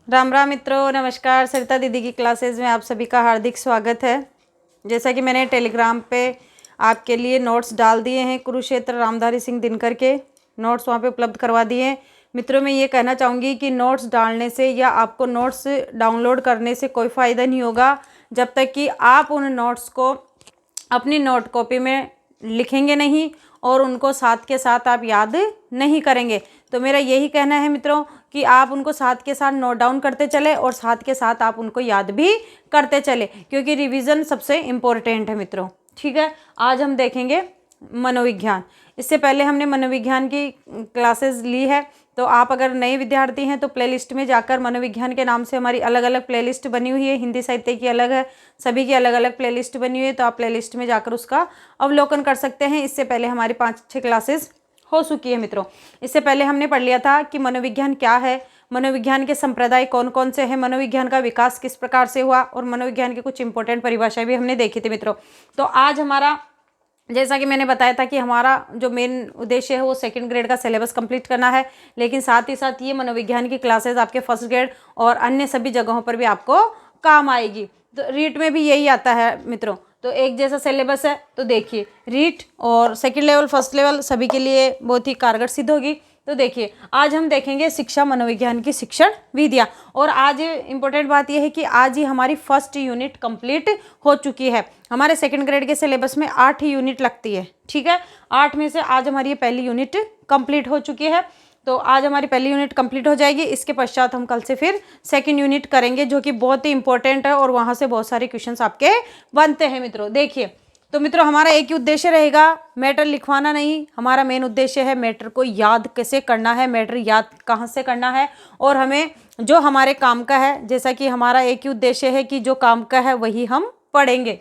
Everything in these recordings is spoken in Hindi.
राम राम मित्रों, नमस्कार। सरिता दीदी की क्लासेस में आप सभी का हार्दिक स्वागत है। जैसा कि मैंने टेलीग्राम पे आपके लिए नोट्स डाल दिए हैं, कुरुक्षेत्र रामधारी सिंह दिनकर के नोट्स वहाँ पे उपलब्ध करवा दिए हैं। मित्रों, मैं ये कहना चाहूँगी कि नोट्स डालने से या आपको नोट्स डाउनलोड करने से कोई फ़ायदा नहीं होगा जब तक कि आप उन नोट्स को अपनी नोट कॉपी में लिखेंगे नहीं और उनको साथ के साथ आप याद नहीं करेंगे। तो मेरा यही कहना है मित्रों कि आप उनको साथ के साथ नोट डाउन करते चले और साथ के साथ आप उनको याद भी करते चले, क्योंकि रिवीजन सबसे इम्पोर्टेंट है मित्रों। ठीक है, आज हम देखेंगे मनोविज्ञान। इससे पहले हमने मनोविज्ञान की क्लासेस ली है, तो आप अगर नए विद्यार्थी हैं तो प्लेलिस्ट में जाकर मनोविज्ञान के नाम से हमारी अलग अलग प्लेलिस्ट बनी हुई है। हिंदी साहित्य की अलग है, सभी की अलग अलग प्लेलिस्ट बनी हुई है, तो आप प्लेलिस्ट में जाकर उसका अवलोकन कर सकते हैं। इससे पहले हमारी 5-6 क्लासेस हो चुकी है मित्रों। इससे पहले हमने पढ़ लिया था कि मनोविज्ञान क्या है, मनोविज्ञान के संप्रदाय कौन कौन से हैं, मनोविज्ञान का विकास किस प्रकार से हुआ, और मनोविज्ञान की कुछ इंपॉर्टेंट परिभाषाएं भी हमने देखी थी मित्रों। तो आज हमारा, जैसा कि मैंने बताया था कि हमारा जो मेन उद्देश्य है वो सेकंड ग्रेड का सिलेबस कंप्लीट करना है, लेकिन साथ ही साथ ये मनोविज्ञान की क्लासेस आपके फर्स्ट ग्रेड और अन्य सभी जगहों पर भी आपको काम आएगी। तो रीट में भी यही आता है मित्रों, तो एक जैसा सिलेबस है। तो देखिए, रीट और सेकंड लेवल फर्स्ट लेवल सभी के लिए बहुत ही कारगर सिद्ध होगी। तो देखिए, आज हम देखेंगे शिक्षा मनोविज्ञान की शिक्षण विधियाँ। और आज इम्पोर्टेंट बात यह है कि आज ही हमारी फर्स्ट यूनिट कंप्लीट हो चुकी है। हमारे सेकंड ग्रेड के सिलेबस में 8 यूनिट लगती है। ठीक है, 8 में से आज हमारी ये पहली यूनिट कंप्लीट हो चुकी है। तो आज हमारी पहली यूनिट कंप्लीट हो जाएगी। इसके पश्चात हम कल से फिर सेकंड यूनिट करेंगे, जो कि बहुत ही इंपॉर्टेंट है और वहाँ से बहुत सारे क्वेश्चंस आपके बनते हैं मित्रों। देखिए, तो मित्रों हमारा एक ही उद्देश्य रहेगा, मैटर लिखवाना नहीं। हमारा मेन उद्देश्य है मैटर को याद कैसे करना है, मैटर याद कहाँ से करना है, और हमें जो हमारे काम का है, जैसा कि हमारा एक ही उद्देश्य है कि जो काम का है वही हम पढ़ेंगे।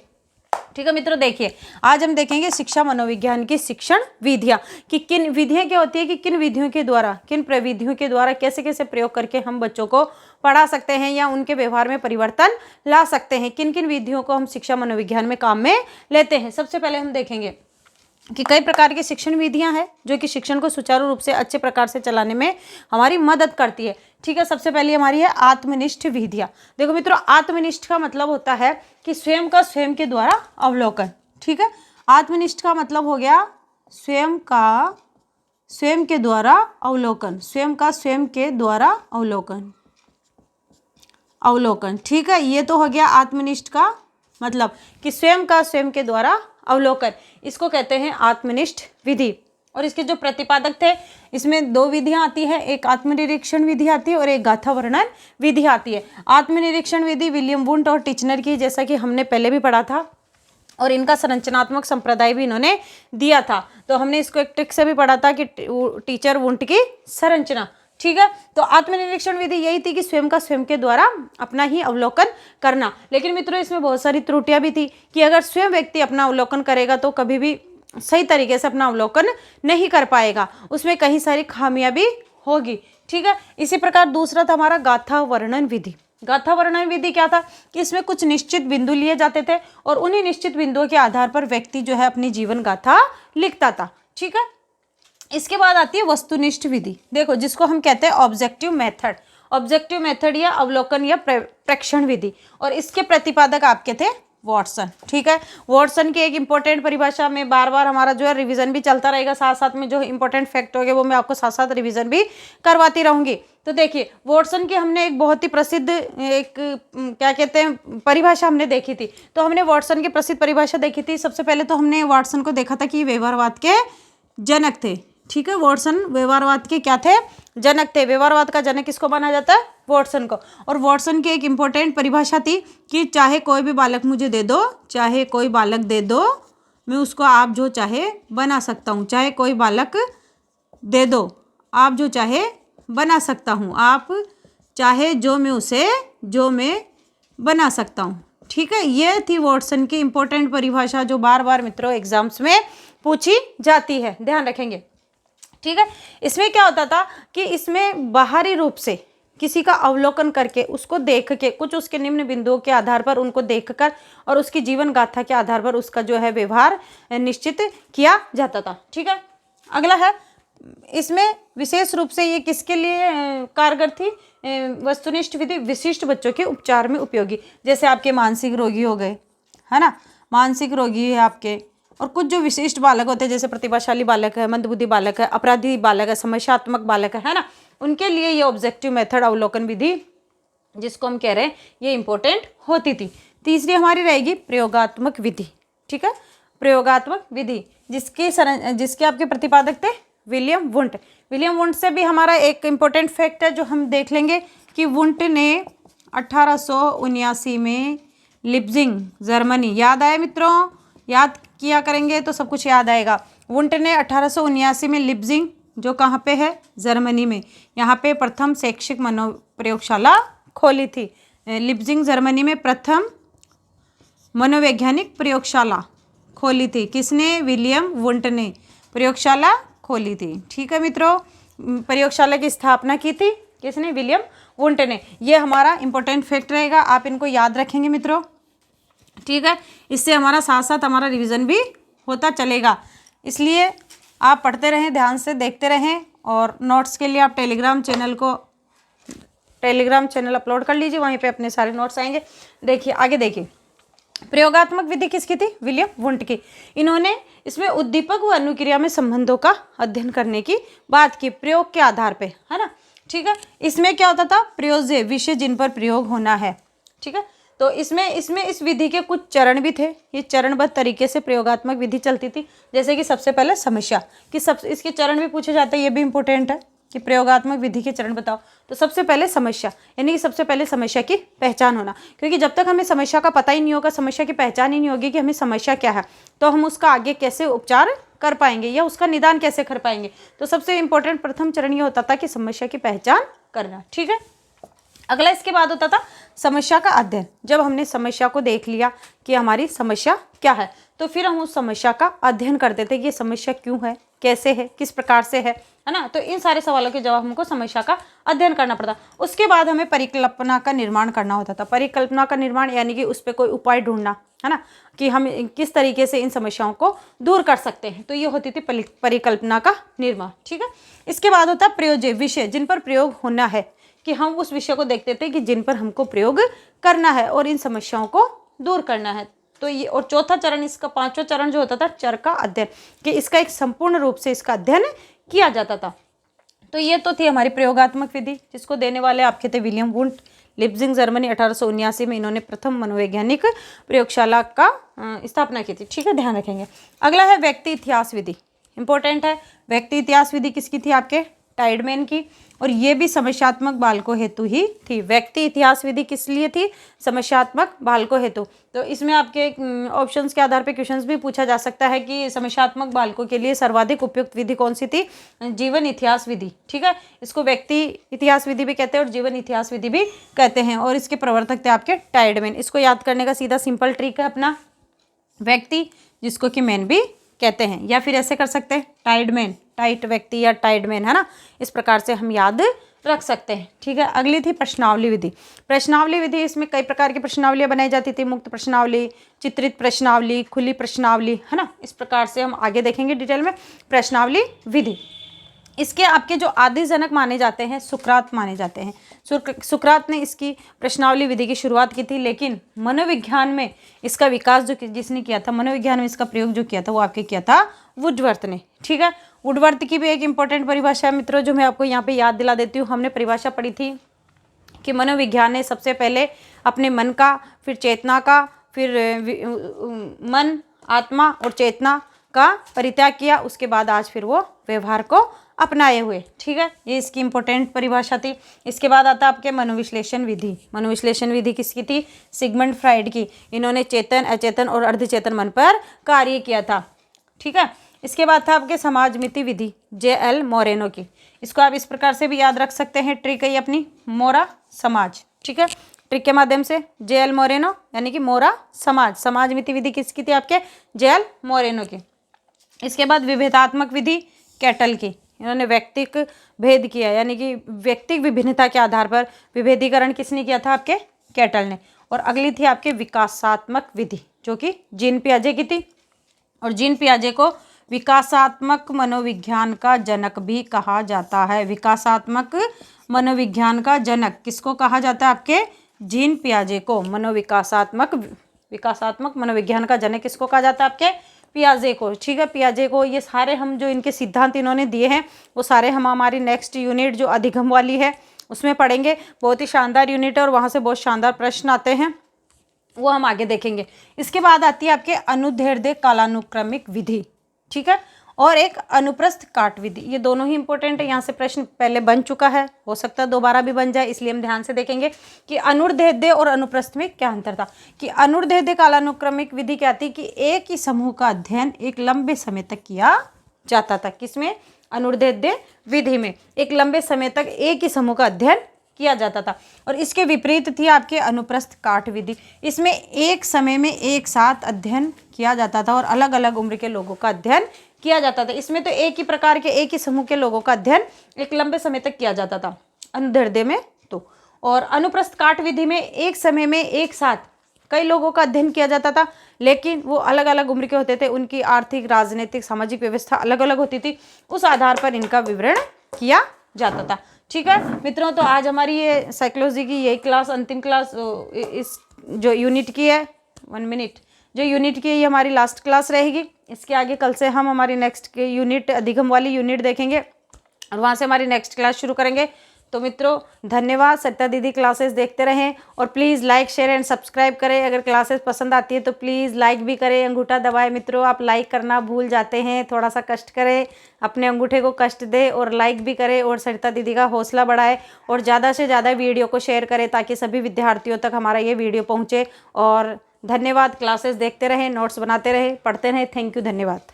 ठीक है मित्रों, देखिए आज हम देखेंगे शिक्षा मनोविज्ञान की शिक्षण विधियाँ, कि किन विधियाँ क्या होती है, कि किन विधियों के द्वारा, किन प्रविधियों के द्वारा कैसे कैसे प्रयोग करके हम बच्चों को पढ़ा सकते हैं या उनके व्यवहार में परिवर्तन ला सकते हैं, किन किन विधियों को हम शिक्षा मनोविज्ञान में काम में लेते हैं। सबसे पहले हम देखेंगे कि कई प्रकार की शिक्षण विधियां हैं जो कि शिक्षण को सुचारू रूप से अच्छे प्रकार से चलाने में हमारी मदद करती है। ठीक है, सबसे पहले हमारी है आत्मनिष्ठ विधियां। देखो मित्रों, आत्मनिष्ठ का मतलब होता है कि स्वयं का स्वयं के द्वारा अवलोकन। ठीक है, आत्मनिष्ठ का मतलब हो गया स्वयं का स्वयं के द्वारा अवलोकन, स्वयं का स्वयं के द्वारा अवलोकन। ठीक है, ये तो हो गया आत्मनिष्ठ का मतलब कि स्वयं का स्वयं के द्वारा अवलोकन, इसको कहते हैं आत्मनिष्ठ विधि। और इसके जो प्रतिपादक थे, इसमें 2 विधियां आती है, एक आत्मनिरीक्षण विधि आती है और एक गाथा वर्णन विधि आती है। आत्मनिरीक्षण विधि विलियम वुंट और टिचनर की, जैसा कि हमने पहले भी पढ़ा था, और इनका संरचनात्मक संप्रदाय भी इन्होंने दिया था। तो हमने इसको एक ट्रिक से भी पढ़ा था कि टीचर वुंट की संरचना। ठीक है, तो आत्मनिरीक्षण विधि यही थी कि स्वयं का स्वयं के द्वारा अपना ही अवलोकन करना। लेकिन मित्रों, इसमें बहुत सारी त्रुटियां भी थी कि अगर स्वयं व्यक्ति अपना अवलोकन करेगा तो कभी भी सही तरीके से अपना अवलोकन नहीं कर पाएगा, उसमें कई सारी खामियां भी होगी। ठीक है, इसी प्रकार दूसरा था हमारा गाथा वर्णन विधि। गाथा वर्णन विधि क्या था कि इसमें कुछ निश्चित बिंदु लिए जाते थे और उन्हीं निश्चित बिंदुओं के आधार पर व्यक्ति जो है अपनी जीवन गाथा लिखता था। ठीक है, इसके बाद आती है वस्तुनिष्ठ विधि। देखो, जिसको हम कहते हैं ऑब्जेक्टिव मेथड, ऑब्जेक्टिव मेथड या अवलोकन या प्रेक्षण विधि, और इसके प्रतिपादक आपके थे वॉटसन। ठीक है, वॉटसन की एक इंपॉर्टेंट परिभाषा में बार बार हमारा जो है रिवीजन भी चलता रहेगा, साथ साथ में जो इंपॉर्टेंट फैक्ट हो गए वो मैं आपको साथ साथ रिवीजन भी करवाती रहूंगी। तो देखिए, वॉटसन की हमने एक बहुत ही प्रसिद्ध एक क्या कहते हैं परिभाषा हमने देखी थी। तो हमने वॉटसन की प्रसिद्ध परिभाषा देखी थी। सबसे पहले तो हमने वॉटसन को देखा था कि व्यवहारवाद के जनक थे। ठीक है, वॉटसन व्यवहारवाद के क्या थे, जनक थे। व्यवहारवाद का जनक किसको माना जाता है, वॉटसन को। और वॉटसन की एक इंपॉर्टेंट परिभाषा थी कि चाहे कोई भी बालक मुझे दे दो, चाहे कोई बालक दे दो, मैं उसको आप जो चाहे बना सकता हूँ। चाहे कोई बालक दे दो, आप जो चाहे बना सकता हूँ, आप चाहे जो मैं उसे जो मैं बना सकता हूँ। ठीक है, ये थी वॉटसन की इंपॉर्टेंट परिभाषा जो बार बार मित्रों एग्जाम्स में पूछी जाती है, ध्यान रखेंगे। ठीक है, इसमें क्या होता था कि इसमें बाहरी रूप से किसी का अवलोकन करके उसको देख के कुछ उसके निम्न बिंदुओं के आधार पर उनको देखकर और उसकी जीवन गाथा के आधार पर उसका जो है व्यवहार निश्चित किया जाता था। ठीक है, अगला है, इसमें विशेष रूप से ये किसके लिए कारगर थी, वस्तुनिष्ठ विधि विशिष्ट बच्चों के उपचार में उपयोगी, जैसे आपके मानसिक रोगी हो गए, है ना, मानसिक रोगी है आपके, और कुछ जो विशिष्ट बालक होते हैं जैसे प्रतिभाशाली बालक है, मंदबुद्धि बालक है, अपराधी बालक है, समस्यात्मक बालक है ना, उनके लिए ये ऑब्जेक्टिव मेथड अवलोकन विधि जिसको हम कह रहे हैं ये इंपॉर्टेंट होती थी। तीसरी हमारी रहेगी प्रयोगात्मक विधि। ठीक है, प्रयोगात्मक विधि जिसके आपके प्रतिपादक थे विलियम वुंट। विलियम वुंट से भी हमारा एक इम्पोर्टेंट फैक्ट है जो हम देख लेंगे कि वुंट ने 1879 में लिप्जिंग जर्मनी, याद आए मित्रों, याद किया करेंगे तो सब कुछ याद आएगा। वुंट ने 1879 में लिप्जिंग, जो कहाँ पे है, जर्मनी में, यहाँ पे प्रथम शैक्षिक प्रयोगशाला खोली थी। लिप्जिंग जर्मनी में प्रथम मनोवैज्ञानिक प्रयोगशाला खोली थी। किसने? विलियम वुंट ने प्रयोगशाला खोली थी। ठीक है मित्रों, प्रयोगशाला की स्थापना की थी किसने? विलियम वुंट ने। ये हमारा इंपॉर्टेंट फैक्ट रहेगा, आप इनको याद रखेंगे मित्रों। ठीक है, इससे हमारा साथ साथ हमारा रिवीजन भी होता चलेगा, इसलिए आप पढ़ते रहें, ध्यान से देखते रहें, और नोट्स के लिए आप टेलीग्राम चैनल अपलोड कर लीजिए, वहीं पे अपने सारे नोट्स आएंगे। देखिए आगे देखिए, प्रयोगात्मक विधि किसकी थी? विलियम वुंट की। इन्होंने इसमें उद्दीपक व अनुक्रिया में संबंधों का अध्ययन करने की बात की प्रयोग के आधार पे, है ना। ठीक है, इसमें क्या होता था? प्रयोज्य विषय जिन पर प्रयोग होना है। ठीक है, तो इसमें इस विधि के कुछ चरण भी थे। ये चरणबद्ध तरीके से प्रयोगात्मक विधि चलती थी। जैसे कि सबसे पहले समस्या कि इसके चरण भी पूछे जाते हैं, ये भी इंपॉर्टेंट है कि प्रयोगात्मक विधि के चरण बताओ। तो सबसे पहले समस्या, यानी कि सबसे पहले समस्या की पहचान होना, क्योंकि जब तक हमें समस्या का पता ही नहीं होगा, समस्या की पहचान ही नहीं होगी कि हमें समस्या क्या है, तो हम उसका आगे कैसे उपचार कर पाएंगे या उसका निदान कैसे कर पाएंगे। तो सबसे इंपॉर्टेंट प्रथम चरण ये होता था कि समस्या की पहचान करना। ठीक है, अगला इसके बाद होता था समस्या का अध्ययन। जब हमने समस्या को देख लिया कि हमारी समस्या क्या है, तो फिर हम उस समस्या का अध्ययन करते थे कि ये समस्या क्यों है, कैसे है, किस प्रकार से है ना। तो इन सारे सवालों के जवाब हमको समस्या का अध्ययन करना पड़ता। उसके बाद हमें परिकल्पना का निर्माण करना होता था। परिकल्पना का निर्माण यानी कि उस पर कोई उपाय ढूंढना, है ना, कि हम किस तरीके से इन समस्याओं को दूर कर सकते हैं। तो ये होती थी परिकल्पना का निर्माण। ठीक है, इसके बाद होता प्रयोज्य विषय जिन पर प्रयोग होना है, कि हम उस विषय को देखते थे कि जिन पर हमको प्रयोग करना है और इन समस्याओं को दूर करना है। तो ये, और चौथा चरण, इसका पांचवा चरण जो होता था चर का अध्ययन, कि इसका एक संपूर्ण रूप से इसका अध्ययन किया जाता था। तो ये तो थी हमारी प्रयोगात्मक विधि, जिसको देने वाले आपके थे विलियम वुंट। लिप्जिंग जर्मनी 1879 में इन्होंने प्रथम मनोवैज्ञानिक प्रयोगशाला का स्थापना की थी। ठीक है, ध्यान रखेंगे। अगला है व्यक्ति इतिहास विधि, इंपॉर्टेंट है। व्यक्ति इतिहास विधि किसकी थी? आपके टाइडमैन की, और ये भी समस्यात्मक बालकों हेतु ही थी। व्यक्ति इतिहास विधि किस लिए थी? समस्यात्मक बालकों हेतु। तो इसमें आपके ऑप्शंस के आधार पे क्वेश्चंस भी पूछा जा सकता है कि समस्यात्मक बालकों के लिए सर्वाधिक उपयुक्त विधि कौन सी थी? जीवन इतिहास विधि। ठीक है, इसको व्यक्ति इतिहास विधि भी कहते हैं और जीवन इतिहास विधि भी कहते हैं, और इसके प्रवर्तक थे आपके टाइडमैन। इसको याद करने का सीधा सिंपल ट्रिक है अपना, व्यक्ति जिसको कि मैन भी कहते हैं, या फिर ऐसे कर सकते हैं टाइडमैन, टाइट व्यक्ति या टाइडमैन, है ना। इस प्रकार से हम याद रख सकते हैं। ठीक है, अगली थी प्रश्नावली विधि। प्रश्नावली विधि, इसमें कई प्रकार की प्रश्नावलियां बनाई जाती थी। मुक्त प्रश्नावली, चित्रित प्रश्नावली, खुली प्रश्नावली, है ना। इस प्रकार से हम आगे देखेंगे डिटेल में प्रश्नावली विधि। इसके आपके जो आदि जनक माने जाते हैं सुकरात माने जाते हैं। सुकरात ने इसकी प्रश्नावली विधि की शुरुआत की थी, लेकिन मनोविज्ञान में इसका विकास जिसने किया था, मनोविज्ञान में इसका प्रयोग जो किया था, वो आपके किया था वुडवर्थ ने। ठीक है, वुडवर्थ की भी एक इंपॉर्टेंट परिभाषा है मित्रों, जो मैं आपको यहाँ पे याद दिला देती हूँ। हमने परिभाषा पढ़ी थी कि मनोविज्ञान ने सबसे पहले अपने मन का, फिर चेतना का, फिर मन, आत्मा और चेतना का परित्याग किया। उसके बाद आज फिर वो व्यवहार को अपनाए हुए। ठीक है, ये इसकी इंपॉर्टेंट परिभाषा थी। इसके बाद आता है आपके मनोविश्लेषण विधि। मनोविश्लेषण विधि किसकी थी? सिगमंड फ्राइड की। इन्होंने चेतन, अचेतन और अर्धचेतन मन पर कार्य किया था। ठीक है, इसके बाद था आपके समाजमिति विधि, J.L. मोरेनो की। इसको आप इस प्रकार से भी याद रख सकते हैं, ट्रिक है अपनी, मोरा समाज। ठीक है, ट्रिक के माध्यम से J.L. मोरेनो यानी कि मोरा समाज। समाजमिति विधि किसकी थी? आपके J.L. मोरेनो की। इसके बाद विभेदात्मक विधि कैटल की। इन्होंने व्यक्तिक भेद किया, यानी कि व्यक्तिक विभिन्नता के आधार पर विभेदीकरण किसने किया था? आपके कैटल ने। और अगली थी आपके विकासात्मक विधि, जो कि जीन पियाजे की थी, और जीन पियाजे को विकासात्मक मनोविज्ञान का जनक भी कहा जाता है। विकासात्मक मनोविज्ञान का जनक किसको कहा जाता है? आपके जीन पियाजे को। विकासात्मक मनोविज्ञान का जनक किसको कहा जाता है? आपके पियाजे को। ठीक है, पियाजे को। ये सारे हम जो इनके सिद्धांत इन्होंने दिए हैं वो सारे हम हमारी नेक्स्ट यूनिट जो अधिगम वाली है उसमें पढ़ेंगे। बहुत ही शानदार यूनिट है और वहाँ से बहुत शानदार प्रश्न आते हैं, वो हम आगे देखेंगे। इसके बाद आती है आपके अनुदैर्ध्य कालानुक्रमिक विधि। ठीक है, और एक अनुप्रस्थ काट विधि। ये दोनों ही इंपॉर्टेंट है। यहाँ से प्रश्न पहले बन चुका है, हो सकता है दोबारा भी बन जाए, इसलिए हम ध्यान से देखेंगे कि अनुदैर्ध्य और अनुप्रस्थ में क्या अंतर था। कि अनुदैर्ध्य कालानुक्रमिक विधि क्या थी? कि एक ही समूह का अध्ययन एक लंबे समय तक किया जाता था। किसमें? अनुदैर्ध्य विधि में एक लंबे समय तक एक ही समूह का अध्ययन किया जाता था। और इसके विपरीत थी आपके अनुप्रस्थ काट विधि। इसमें एक समय में एक साथ अध्ययन किया जाता था और अलग अलग उम्र के लोगों का अध्ययन किया जाता था। इसमें तो एक ही प्रकार के एक ही समूह के लोगों का अध्ययन एक लंबे समय तक किया जाता था, अनुदैर्ध्य में तो। और अनुप्रस्थ काट विधि में एक समय में एक साथ कई लोगों का अध्ययन किया जाता था, लेकिन वो अलग अलग उम्र के होते थे, उनकी आर्थिक, राजनीतिक, सामाजिक व्यवस्था अलग अलग होती थी, उस आधार पर इनका विवरण किया जाता था। ठीक है मित्रों, तो आज हमारी ये साइकोलॉजी की यही क्लास, अंतिम क्लास इस जो यूनिट की है, 1 मिनट जो यूनिट की है, ये हमारी लास्ट क्लास रहेगी। इसके आगे कल से हम हमारी नेक्स्ट के यूनिट अधिगम वाली यूनिट देखेंगे और वहाँ से हमारी नेक्स्ट क्लास शुरू करेंगे। तो मित्रों धन्यवाद। सरिता दीदी क्लासेस देखते रहें और please like, share and subscribe करें। अगर क्लासेस पसंद आती है तो प्लीज़ लाइक भी करें, अंगूठा दबाएं। मित्रों आप लाइक करना भूल जाते हैं, थोड़ा सा कष्ट करें, अपने अंगूठे को कष्ट दें और लाइक भी करें और सरिता दीदी का हौसला बढ़ाएं और ज़्यादा से ज़्यादा वीडियो को शेयर करें ताकि सभी विद्यार्थियों तक हमारा ये वीडियो पहुँचे। और धन्यवाद। क्लासेस देखते रहें, नोट्स बनाते रहें, पढ़ते रहें। थैंक यू, धन्यवाद।